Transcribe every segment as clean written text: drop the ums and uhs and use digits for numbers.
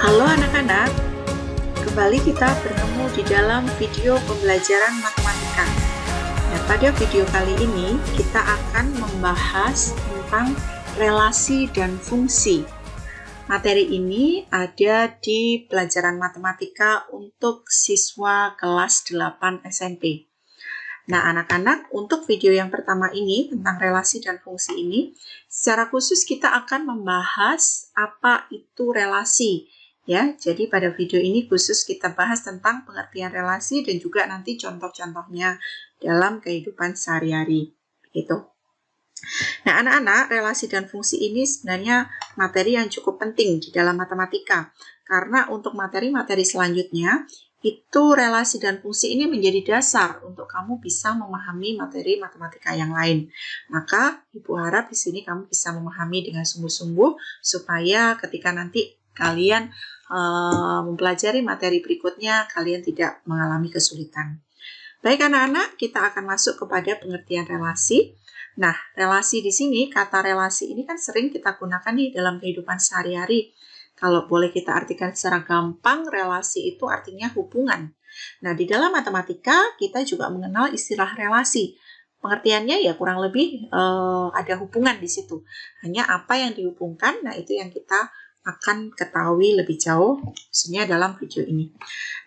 Halo anak-anak, kembali kita bertemu di dalam video pembelajaran matematika. Nah, pada video kali ini kita akan membahas tentang relasi dan fungsi. Materi ini ada di pelajaran matematika untuk siswa kelas 8 SMP. Nah, anak-anak, untuk video yang pertama ini tentang relasi dan fungsi ini, secara khusus kita akan membahas apa itu relasi. Ya, jadi pada video ini khusus kita bahas tentang pengertian relasi dan juga nanti contoh-contohnya dalam kehidupan sehari-hari. Gitu. Nah, anak-anak, relasi dan fungsi ini sebenarnya materi yang cukup penting di dalam matematika. Karena untuk materi-materi selanjutnya, itu relasi dan fungsi ini menjadi dasar untuk kamu bisa memahami materi matematika yang lain. Maka, Ibu harap di sini kamu bisa memahami dengan sungguh-sungguh supaya ketika nanti kalian mempelajari materi berikutnya, kalian tidak mengalami kesulitan. Baik anak-anak, kita akan masuk kepada pengertian relasi. Nah, relasi di sini, kata relasi ini kan sering kita gunakan nih dalam kehidupan sehari-hari. Kalau boleh kita artikan secara gampang, relasi itu artinya hubungan. Nah, di dalam matematika kita juga mengenal istilah relasi. Pengertiannya ya kurang lebih ada hubungan di situ. Hanya apa yang dihubungkan, nah itu yang kita akan ketahui lebih jauh, khususnya dalam video ini.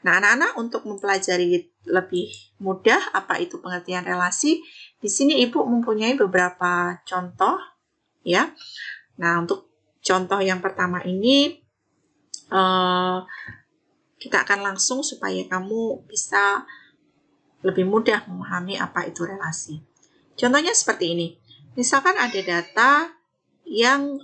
Nah, anak-anak untuk mempelajari lebih mudah apa itu pengertian relasi, di sini Ibu mempunyai beberapa contoh, ya. Nah, untuk contoh yang pertama ini, kita akan langsung supaya kamu bisa lebih mudah memahami apa itu relasi. Contohnya seperti ini. Misalkan ada data yang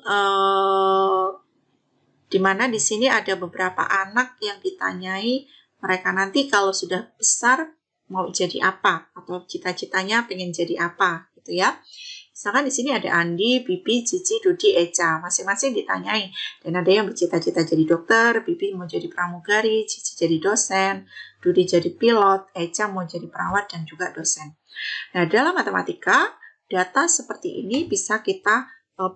di mana di sini ada beberapa anak yang ditanyai mereka nanti kalau sudah besar mau jadi apa atau cita-citanya pengen jadi apa, gitu ya. Misalkan di sini ada Andi, Bibi, Cici, Dudi, Eca. Masing-masing ditanyai. Dan ada yang bercita-cita jadi dokter, Bibi mau jadi pramugari, Cici jadi dosen, Dudi jadi pilot, Eca mau jadi perawat dan juga dosen. Nah, dalam matematika, data seperti ini bisa kita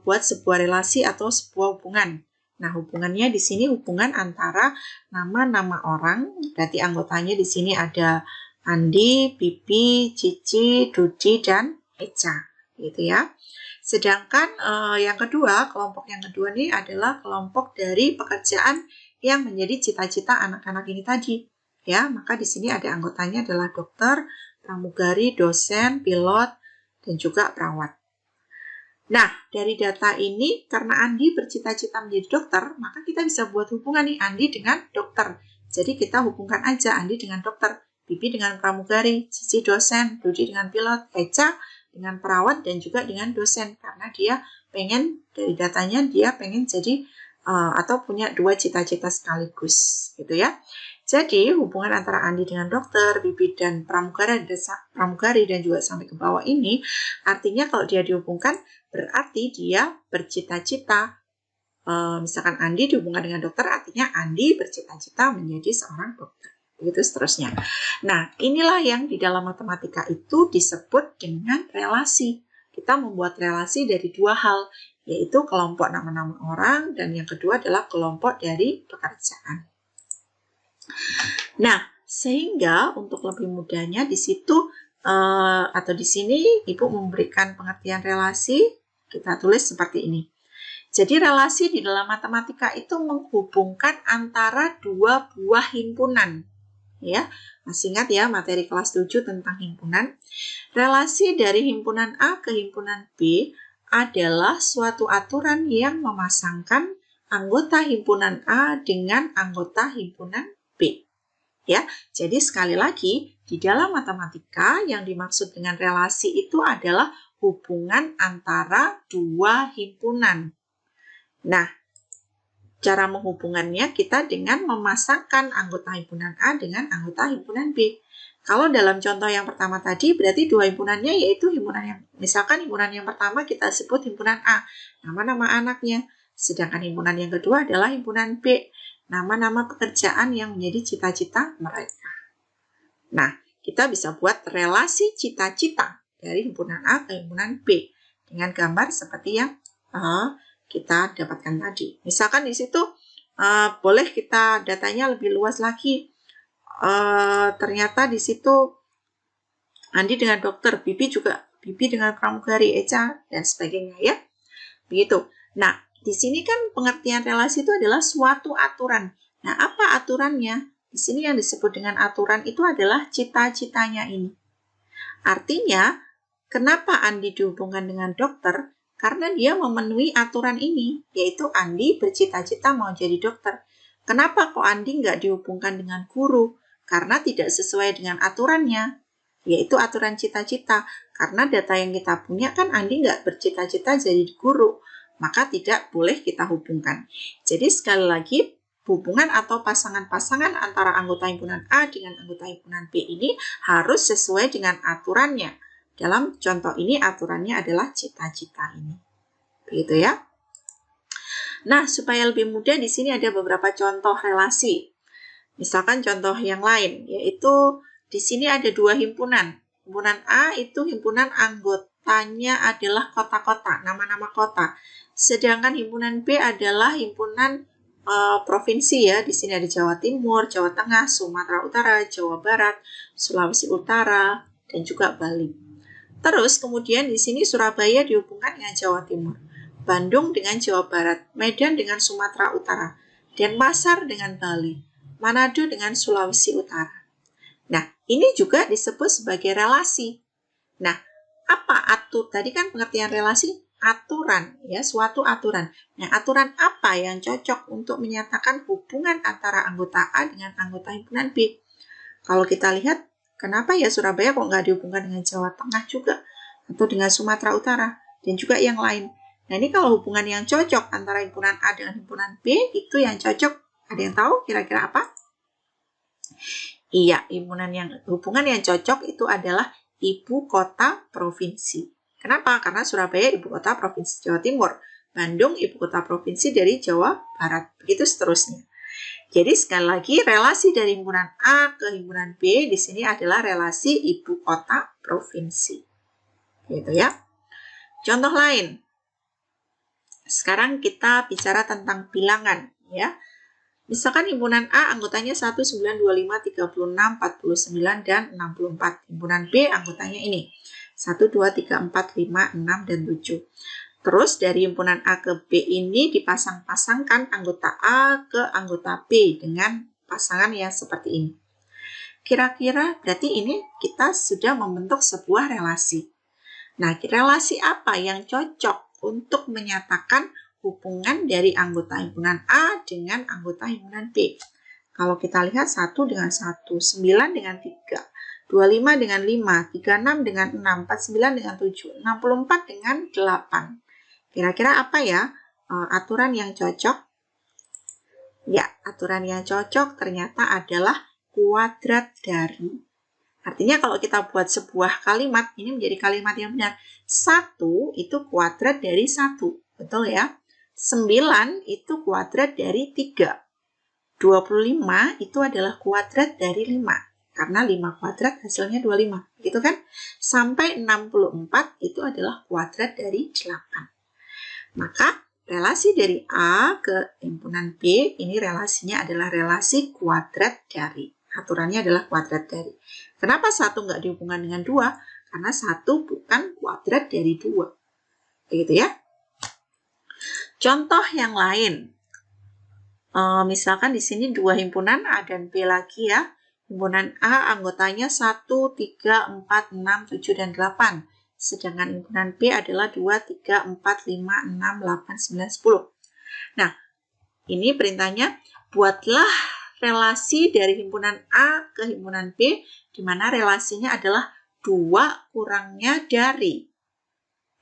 buat sebuah relasi atau sebuah hubungan. Nah, hubungannya di sini hubungan antara nama-nama orang, berarti anggotanya di sini ada Andi, Bibi, Cici, Dudi, dan Eca. Gitu ya. Sedangkan yang kedua, kelompok yang kedua ini adalah kelompok dari pekerjaan yang menjadi cita-cita anak-anak ini tadi. Ya, maka di sini ada anggotanya adalah dokter, pramugari, dosen, pilot, dan juga perawat. Nah, dari data ini, karena Andi bercita-cita menjadi dokter, maka kita bisa buat hubungan nih Andi dengan dokter. Jadi kita hubungkan aja Andi dengan dokter, Bibi dengan pramugari, Cici dosen, Dudi dengan pilot, Eca dengan perawat dan juga dengan dosen karena dia pengen dari datanya dia pengen jadi atau punya dua cita-cita sekaligus gitu ya. Jadi hubungan antara Andi dengan dokter, Bibi dan pramugari dan juga sampai ke bawah ini artinya kalau dia dihubungkan berarti dia bercita-cita. Misalkan Andi dihubungkan dengan dokter artinya Andi bercita-cita menjadi seorang dokter. Begitu seterusnya. Nah, inilah yang di dalam matematika itu disebut dengan relasi. Kita membuat relasi dari dua hal, yaitu kelompok nama-nama orang dan yang kedua adalah kelompok dari pekerjaan. Nah, sehingga untuk lebih mudahnya di situ atau di sini Ibu memberikan pengertian relasi, kita tulis seperti ini. Jadi relasi di dalam matematika itu menghubungkan antara dua buah himpunan. Ya, masih ingat ya materi kelas 7 tentang himpunan. Relasi dari himpunan A ke himpunan B adalah suatu aturan yang memasangkan anggota himpunan A dengan anggota himpunan B. Ya, jadi sekali lagi di dalam matematika yang dimaksud dengan relasi itu adalah hubungan antara dua himpunan. Nah, cara menghubungannya kita dengan memasangkan anggota himpunan A dengan anggota himpunan B. Kalau dalam contoh yang pertama tadi berarti dua himpunannya yaitu himpunan yang misalkan himpunan yang pertama kita sebut himpunan A, nama-nama anaknya. Sedangkan himpunan yang kedua adalah himpunan B, nama-nama pekerjaan yang menjadi cita-cita mereka. Nah, kita bisa buat relasi cita-cita dari himpunan A ke himpunan B dengan gambar seperti yang kita dapatkan tadi. Misalkan di situ boleh kita datanya lebih luas lagi. Ternyata di situ Andi dengan dokter, Bibi dengan pramugari, Eca, dan sebagainya ya. Begitu. Nah, di sini kan pengertian relasi itu adalah suatu aturan. Nah, apa aturannya? Di sini yang disebut dengan aturan itu adalah cita-citanya ini. Artinya, kenapa Andi dihubungkan dengan dokter? Karena dia memenuhi aturan ini, yaitu Andi bercita-cita mau jadi dokter. Kenapa kok Andi nggak dihubungkan dengan guru? Karena tidak sesuai dengan aturannya, yaitu aturan cita-cita. Karena data yang kita punya kan Andi nggak bercita-cita jadi guru, maka tidak boleh kita hubungkan. Jadi sekali lagi, hubungan atau pasangan-pasangan antara anggota himpunan A dengan anggota himpunan B ini harus sesuai dengan aturannya. Dalam contoh ini aturannya adalah cita-cita ini. Begitu ya. Nah, supaya lebih mudah di sini ada beberapa contoh relasi. Misalkan contoh yang lain, yaitu di sini ada dua himpunan. Himpunan A itu himpunan anggotanya adalah kota-kota, nama-nama kota. Sedangkan himpunan B adalah himpunan provinsi ya. Di sini ada Jawa Timur, Jawa Tengah, Sumatera Utara, Jawa Barat, Sulawesi Utara, dan juga Bali. Terus kemudian di sini Surabaya dihubungkan dengan Jawa Timur, Bandung dengan Jawa Barat, Medan dengan Sumatera Utara, Denpasar dengan Bali, Manado dengan Sulawesi Utara. Nah, ini juga disebut sebagai relasi. Nah, apa tadi kan pengertian relasi? Aturan, ya, suatu aturan. Nah, aturan apa yang cocok untuk menyatakan hubungan antara anggota A dengan anggota himpunan B? Kalau kita lihat, kenapa ya Surabaya kok nggak dihubungkan dengan Jawa Tengah juga? Atau dengan Sumatera Utara? Dan juga yang lain. Nah, ini kalau hubungan yang cocok antara himpunan A dengan himpunan B, itu yang cocok. Ada yang tahu kira-kira apa? Iya, hubungan yang cocok itu adalah ibu kota provinsi. Kenapa? Karena Surabaya ibu kota provinsi Jawa Timur, Bandung ibu kota provinsi dari Jawa Barat, begitu seterusnya. Jadi sekali lagi relasi dari himpunan A ke himpunan B di sini adalah relasi ibu kota provinsi. Gitu ya. Contoh lain. Sekarang kita bicara tentang bilangan ya. Misalkan himpunan A anggotanya 1, 9, 25, 36, 49, dan 64. Himpunan B anggotanya ini. 1, 2, 3, 4, 5, 6, dan 7. Terus dari himpunan A ke B ini dipasang-pasangkan anggota A ke anggota B dengan pasangan yang seperti ini. Kira-kira berarti ini kita sudah membentuk sebuah relasi. Nah, relasi apa yang cocok untuk menyatakan hubungan dari anggota himpunan A dengan anggota himpunan B? Kalau kita lihat 1 dengan 1, 9 dengan 3, 25 dengan 5, 36 dengan 6, 49 dengan 7, 64 dengan 8. Kira-kira apa ya aturan yang cocok? Ya, aturan yang cocok ternyata adalah kuadrat dari. Artinya kalau kita buat sebuah kalimat, ini menjadi kalimat yang benar. 1 itu kuadrat dari 1. Betul ya? 9 itu kuadrat dari 3. 25 itu adalah kuadrat dari 5. Karena 5 kuadrat hasilnya 25. Gitu kan? Sampai 64 itu adalah kuadrat dari 8. Maka relasi dari A ke himpunan B ini relasinya adalah relasi kuadrat dari. Aturannya adalah kuadrat dari. Kenapa 1 nggak dihubungkan dengan 2? Karena 1 bukan kuadrat dari 2. Begitu ya. Contoh yang lain. Misalkan di sini 2 himpunan A dan B lagi ya. Himpunan A anggotanya 1, 3, 4, 6, 7, dan 8. Sedangkan himpunan B adalah 2, 3, 4, 5, 6, 8, 9, 10. Nah, ini perintahnya buatlah relasi dari himpunan A ke himpunan B, di mana relasinya adalah 2 kurangnya dari.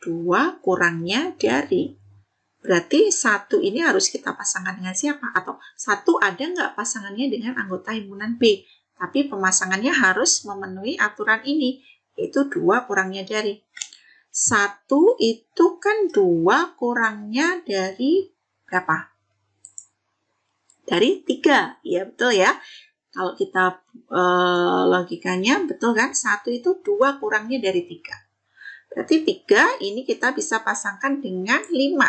2 kurangnya dari. Berarti 1 ini harus kita pasangkan dengan siapa? Atau 1 ada nggak pasangannya dengan anggota himpunan B? Tapi pemasangannya harus memenuhi aturan ini, yaitu 2 kurangnya dari. 1 itu kan 2 kurangnya dari berapa? Dari 3, ya betul ya. Kalau kita logikanya betul kan, 1 itu 2 kurangnya dari 3. Berarti 3 ini kita bisa pasangkan dengan 5.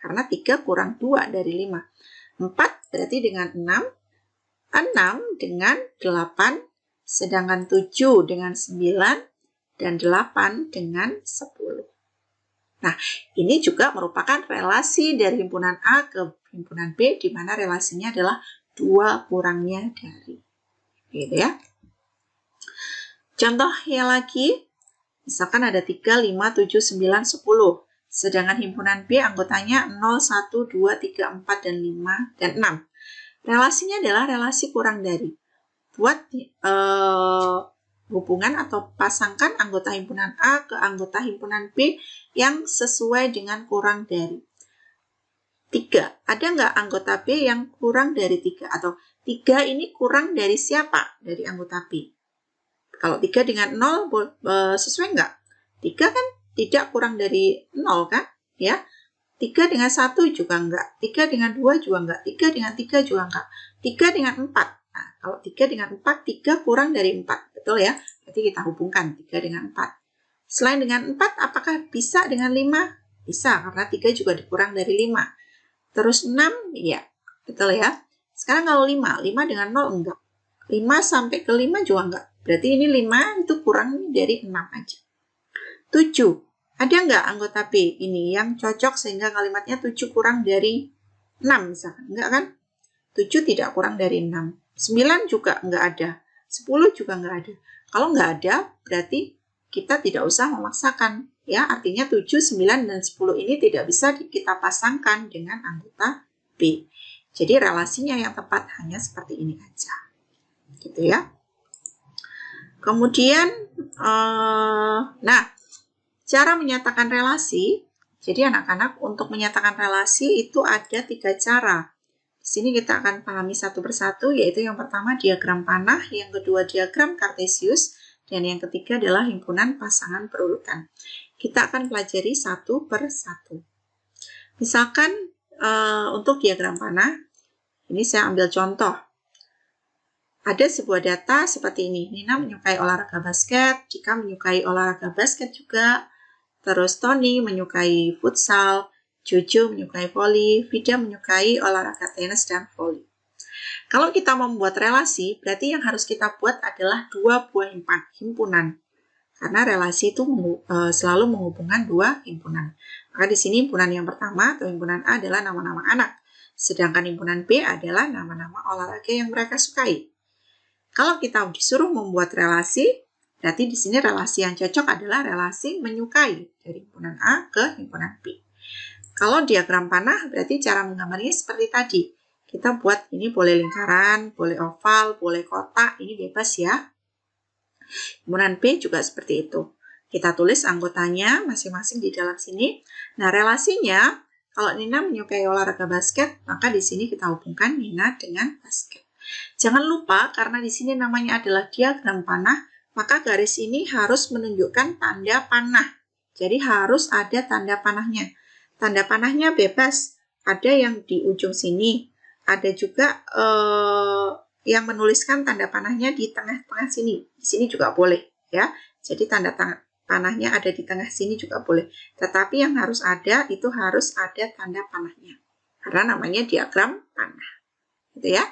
Karena 3 kurang 2 dari 5. 4 berarti dengan 6, 6 dengan 8, sedangkan 7 dengan 9, dan 8 dengan 10. Nah, ini juga merupakan relasi dari himpunan A ke himpunan B, di mana relasinya adalah 2 kurangnya dari. Gitu ya. Contohnya lagi, misalkan ada 3, 5, 7, 9, 10. Sedangkan himpunan B anggotanya 0, 1, 2, 3, 4, dan 5, dan 6. Relasinya adalah relasi kurang dari. Buat hubungan atau pasangkan anggota himpunan A ke anggota himpunan B yang sesuai dengan kurang dari 3. Ada nggak anggota B yang kurang dari 3? Atau 3 ini kurang dari siapa? Dari anggota B. Kalau 3 dengan 0 sesuai nggak? 3 kan tidak kurang dari 0 kan? Ya. 3 dengan 1 juga enggak. 3 dengan 2 juga enggak. 3 dengan 3 juga enggak. 3 dengan 4. Nah, kalau 3 dengan 4, 3 kurang dari 4. Betul ya? Berarti kita hubungkan 3 dengan 4. Selain dengan 4, apakah bisa dengan 5? Bisa, karena 3 juga dikurang dari 5. Terus 6, ya. Betul ya? Sekarang kalau 5, 5 dengan 0 enggak. 5 sampai ke 5 juga enggak. Berarti ini 5 itu kurang dari 6 aja. 7. Ada nggak anggota B ini yang cocok sehingga kalimatnya 7 kurang dari 6 misalkan? Enggak kan? 7 tidak kurang dari 6. 9 juga enggak ada. 10 juga enggak ada. Kalau enggak ada, berarti kita tidak usah memaksakan. Ya, artinya 7, 9, dan 10 ini tidak bisa kita pasangkan dengan anggota B. Jadi relasinya yang tepat hanya seperti ini aja. Gitu ya. Kemudian, cara menyatakan relasi, jadi anak-anak untuk menyatakan relasi itu ada 3 cara. Di sini kita akan pahami satu persatu, yaitu yang pertama diagram panah, yang kedua diagram kartesius, dan yang ketiga adalah himpunan pasangan berurutan. Kita akan pelajari satu per satu. Misalkan untuk diagram panah, ini saya ambil contoh. Ada sebuah data seperti ini. Nina menyukai olahraga basket, Dika menyukai olahraga basket juga. Terus Tony menyukai futsal, Jojo menyukai voli, Vida menyukai olahraga tenis dan voli. Kalau kita membuat relasi, berarti yang harus kita buat adalah 2 buah himpunan. Karena relasi itu selalu menghubungkan 2 himpunan. Maka di sini himpunan yang pertama atau himpunan A adalah nama-nama anak. Sedangkan himpunan B adalah nama-nama olahraga yang mereka sukai. Kalau kita disuruh membuat relasi, berarti di sini relasi yang cocok adalah relasi menyukai dari himpunan A ke himpunan B. Kalau diagram panah, berarti cara menggambarnya seperti tadi. Kita buat ini boleh lingkaran, boleh oval, boleh kotak, ini bebas ya. Himpunan B juga seperti itu. Kita tulis anggotanya masing-masing di dalam sini. Nah, relasinya, kalau Nina menyukai olahraga basket, maka di sini kita hubungkan Nina dengan basket. Jangan lupa, karena di sini namanya adalah diagram panah, maka garis ini harus menunjukkan tanda panah. Jadi harus ada tanda panahnya. Tanda panahnya bebas. Ada yang di ujung sini. Ada juga yang menuliskan tanda panahnya di tengah-tengah sini. Di sini juga boleh. Ya. Jadi tanda panahnya ada di tengah sini juga boleh. Tetapi yang harus ada, itu harus ada tanda panahnya. Karena namanya diagram panah. Gitu ya.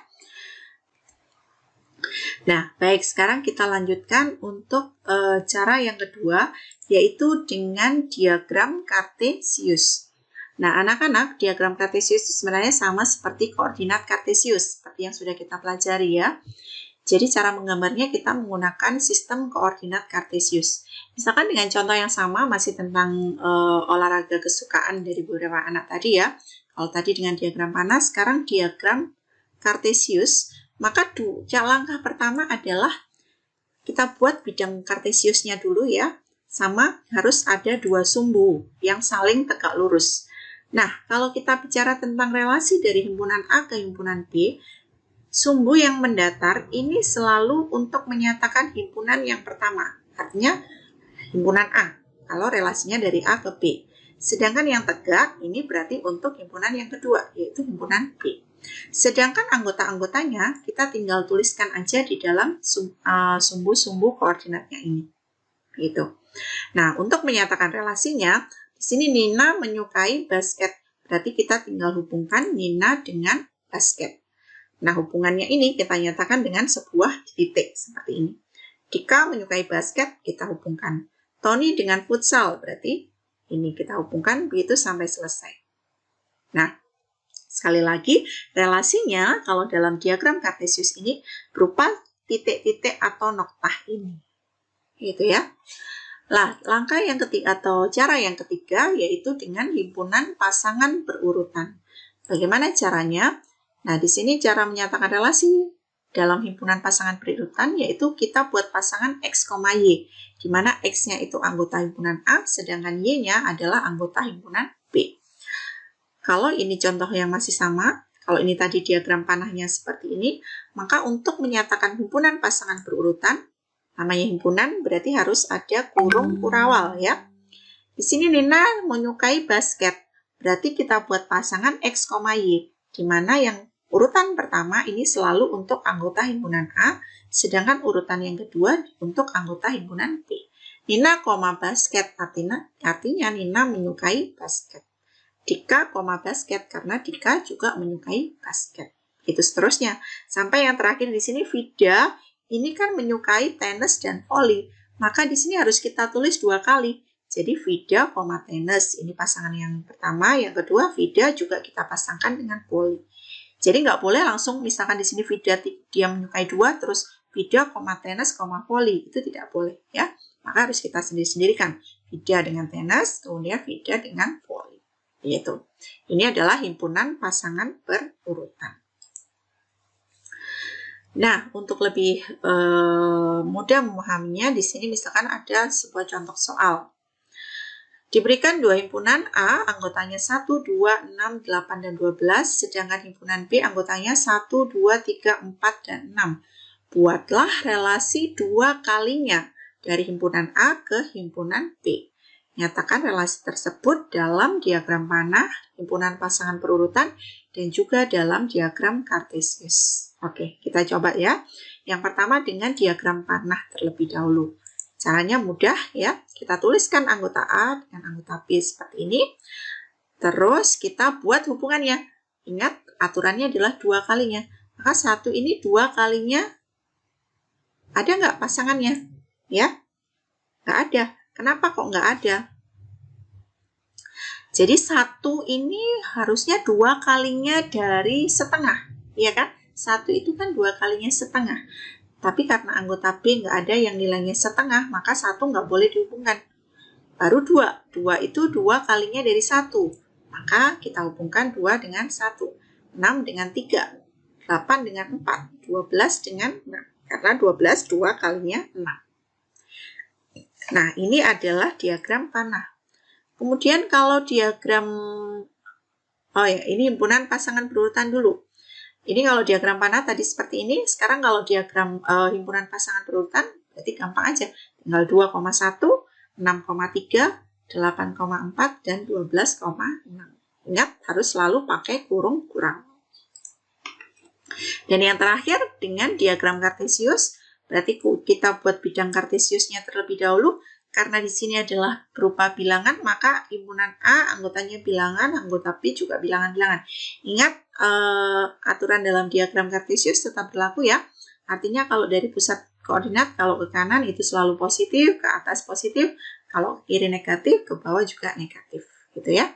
Nah, baik, sekarang kita lanjutkan untuk cara yang kedua, yaitu dengan diagram kartesius. Nah, anak-anak, diagram kartesius sebenarnya sama seperti koordinat kartesius, seperti yang sudah kita pelajari ya. Jadi, cara menggambarnya kita menggunakan sistem koordinat kartesius. Misalkan dengan contoh yang sama, masih tentang olahraga kesukaan dari beberapa anak tadi ya. Kalau tadi dengan diagram panah, sekarang diagram kartesius. Maka langkah pertama adalah kita buat bidang kartesiusnya dulu ya. Sama harus ada 2 sumbu yang saling tegak lurus. Nah, kalau kita bicara tentang relasi dari himpunan A ke himpunan B, sumbu yang mendatar ini selalu untuk menyatakan himpunan yang pertama. Artinya himpunan A, kalau relasinya dari A ke B. Sedangkan yang tegak ini berarti untuk himpunan yang kedua, yaitu himpunan B. Sedangkan anggota-anggotanya kita tinggal tuliskan aja di dalam sumbu-sumbu koordinatnya ini. Gitu. Nah, untuk menyatakan relasinya, di sini Nina menyukai basket. Berarti kita tinggal hubungkan Nina dengan basket. Nah, hubungannya ini kita nyatakan dengan sebuah titik seperti ini. Dika menyukai basket, kita hubungkan. Tony dengan futsal, berarti ini kita hubungkan begitu sampai selesai. Nah, sekali lagi, relasinya kalau dalam diagram Kartesius ini berupa titik-titik atau noktah ini. Gitu ya. Nah, langkah yang ketiga atau cara yang ketiga yaitu dengan himpunan pasangan berurutan. Bagaimana caranya? Nah, di sini cara menyatakan relasi dalam himpunan pasangan berurutan yaitu kita buat pasangan X, Y, di mana X-nya itu anggota himpunan A, sedangkan Y-nya adalah anggota himpunan B. Kalau ini contoh yang masih sama, kalau ini tadi diagram panahnya seperti ini, maka untuk menyatakan himpunan pasangan berurutan, namanya himpunan berarti harus ada kurung kurawal ya. Di sini Nina menyukai basket, berarti kita buat pasangan X, Y, di mana yang urutan pertama ini selalu untuk anggota himpunan A, sedangkan urutan yang kedua untuk anggota himpunan B. Nina, basket, artinya Nina menyukai basket. Dika, basket, karena Dika juga menyukai basket. Itu seterusnya. Sampai yang terakhir di sini Vida, ini kan menyukai tenis dan voli. Maka di sini harus kita tulis 2 kali. Jadi Vida, tenis. Ini pasangan yang pertama. Yang kedua, Vida juga kita pasangkan dengan voli. Jadi nggak boleh langsung misalkan di sini Vida dia menyukai 2, terus Vida, tenis, voli. Itu tidak boleh ya. Maka harus kita sendiri-sendirikan. Vida dengan tenis, kemudian Vida dengan voli. Gitu. Ini adalah himpunan pasangan berurutan. Nah, untuk lebih mudah memahaminya, di sini misalkan ada sebuah contoh soal. Diberikan 2 himpunan A, anggotanya 1, 2, 6, 8, dan 12, sedangkan himpunan B anggotanya 1, 2, 3, 4, dan 6. Buatlah relasi 2 kalinya dari himpunan A ke himpunan B. Nyatakan relasi tersebut dalam diagram panah, himpunan pasangan berurutan, dan juga dalam diagram Kartesius. Oke, kita coba ya. Yang pertama dengan diagram panah terlebih dahulu. Caranya mudah ya. Kita tuliskan anggota A dengan anggota B seperti ini. Terus kita buat hubungannya. Ingat, aturannya adalah 2 kalinya. Maka 1 ini 2 kalinya. Ada nggak pasangannya? Ya? Nggak ada. Kenapa kok nggak ada? Jadi 1 ini harusnya 2 kalinya dari setengah. Iya kan? 1 itu kan 2 kalinya setengah. Tapi karena anggota B nggak ada yang nilainya setengah, maka 1 nggak boleh dihubungkan. Baru 2. 2 itu 2 kalinya dari 1. Maka kita hubungkan 2 dengan 1. 6 dengan 3. 8 dengan 4. 12 dengan 6. Karena 12 2 kalinya 6. Nah, ini adalah diagram panah. Kemudian kalau diagram, ini himpunan pasangan berurutan dulu. Ini kalau diagram panah tadi seperti ini, sekarang kalau diagram himpunan pasangan berurutan, berarti gampang aja. Tinggal 2,1, 6,3, 8,4, dan 12,6. Ingat, harus selalu pakai kurung kurawal. Dan yang terakhir, dengan diagram Kartesius, berarti kita buat bidang Kartesiusnya terlebih dahulu. Karena di sini adalah berupa bilangan, maka himpunan A anggotanya bilangan, anggota B juga bilangan-bilangan. Ingat, aturan dalam diagram Kartesius tetap berlaku ya. Artinya kalau dari pusat koordinat, kalau ke kanan itu selalu positif, ke atas positif, kalau kiri negatif, ke bawah juga negatif. Gitu ya.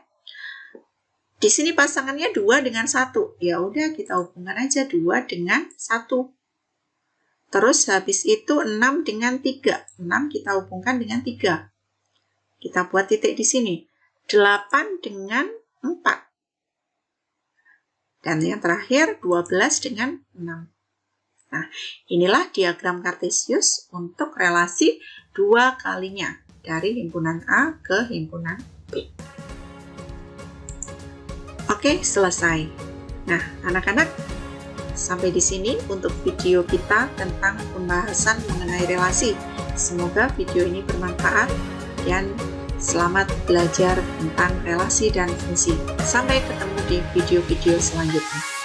Di sini pasangannya 2 dengan 1. Ya udah, kita hubungkan aja 2 dengan 1. Terus habis itu 6 dengan 3. 6 kita hubungkan dengan 3. Kita buat titik di sini. 8 dengan 4. Dan yang terakhir 12 dengan 6. Nah, inilah diagram Kartesius untuk relasi 2 kalinya dari himpunan A ke himpunan B. Oke, selesai. Nah, anak-anak, sampai di sini untuk video kita tentang pembahasan mengenai relasi. Semoga video ini bermanfaat dan selamat belajar tentang relasi dan fungsi. Sampai ketemu di video-video selanjutnya.